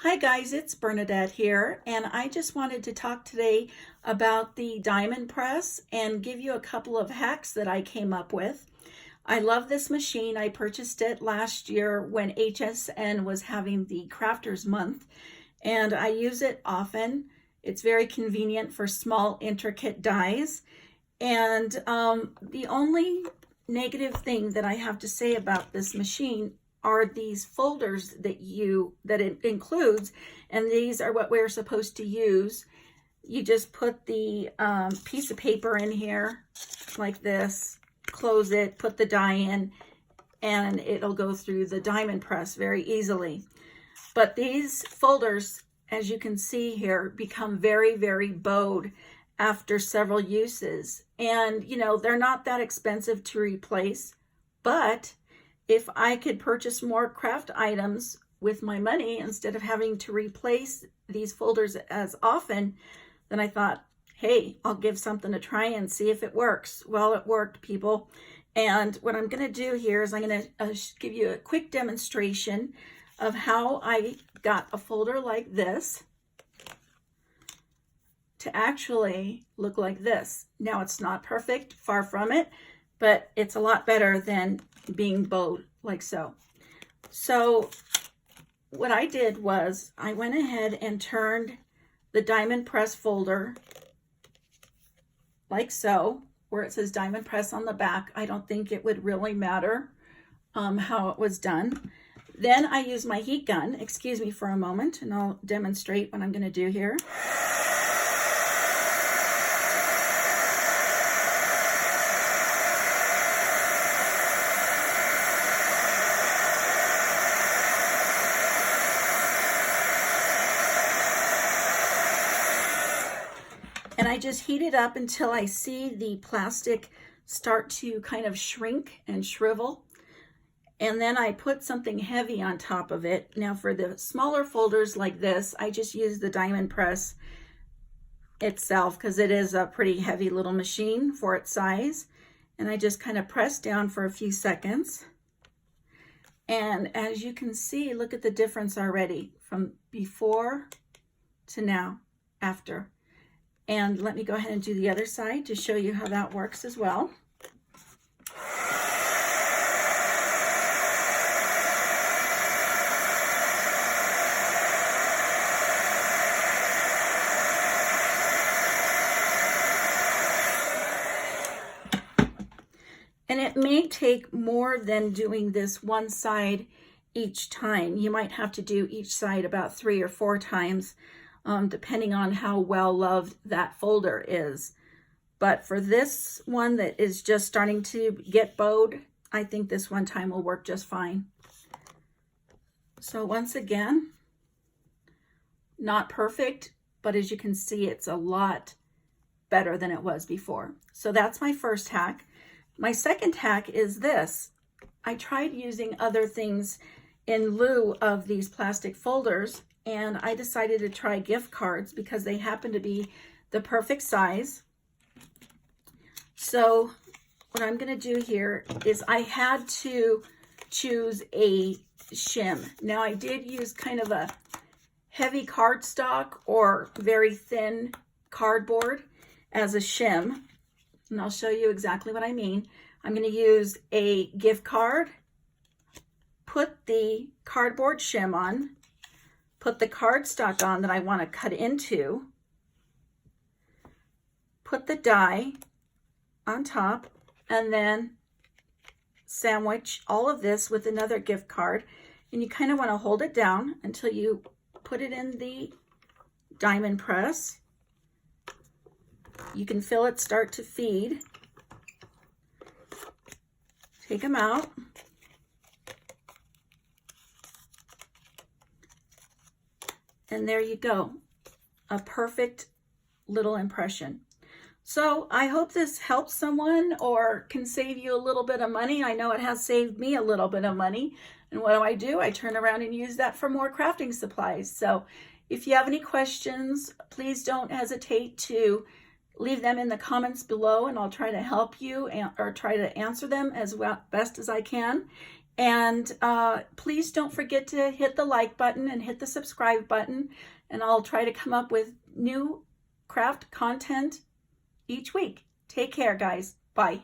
Hi guys, it's Bernadette here, and I just wanted to talk today about the diamond press and give you a couple of hacks that I came up with. I love this machine. I purchased it last year when HSN was having the Crafters Month, and I use it often. It's very convenient for small, intricate dies. And the only negative thing that I have to say about this machine are these folders that it includes, and these are what we're supposed to use. You just put the piece of paper in here like this, close it, put the die in, and it'll go through the diamond press very easily. But these folders, as you can see here, become very, very bowed after several uses. And you know, they're not that expensive to replace, but if I could purchase more craft items with my money instead of having to replace these folders as often, then I thought, hey, I'll give something a try and see if it works. Well, it worked, people. And what I'm going to do here is I'm going to give you a quick demonstration of how I got a folder like this to actually look like this. Now, it's not perfect, far from it, but it's a lot better than being bowed like so. So what I did was I went ahead and turned the diamond press folder like so, where it says diamond press on the back. I don't think it would really matter how it was done. Then I used my heat gun. Excuse me for a moment, and I'll demonstrate what I'm going to do here. And I just heat it up until I see the plastic start to kind of shrink and shrivel. And then I put something heavy on top of it. Now for the smaller folders like this, I just use the diamond press itself because it is a pretty heavy little machine for its size. And I just kind of press down for a few seconds. And as you can see, look at the difference already from before to now, after. And let me go ahead and do the other side to show you how that works as well. And it may take more than doing this one side each time. You might have to do each side about 3 or 4 times. Depending on how well loved that folder is. But for this one that is just starting to get bowed, I think this one time will work just fine. So once again, not perfect, but as you can see, it's a lot better than it was before. So that's my first hack. My second hack is this. I tried using other things in lieu of these plastic folders, and I decided to try gift cards because they happen to be the perfect size. So what I'm going to do here is I had to choose a shim. Now I did use kind of a heavy cardstock or very thin cardboard as a shim, and I'll show you exactly what I mean. I'm going to use a gift card, put the cardboard shim on, put the cardstock on that I want to cut into, put the die on top, and then sandwich all of this with another gift card. And you kind of want to hold it down until you put it in the diamond press. You can feel it start to feed. Take them out. And there you go, a perfect little impression. So I hope this helps someone or can save you a little bit of money. I know it has saved me a little bit of money. And what do? I turn around and use that for more crafting supplies. So if you have any questions, please don't hesitate to leave them in the comments below, and I'll try to help you or try to answer them as best as I can. And please don't forget to hit the like button and hit the subscribe button. And I'll try to come up with new craft content each week. Take care, guys. Bye.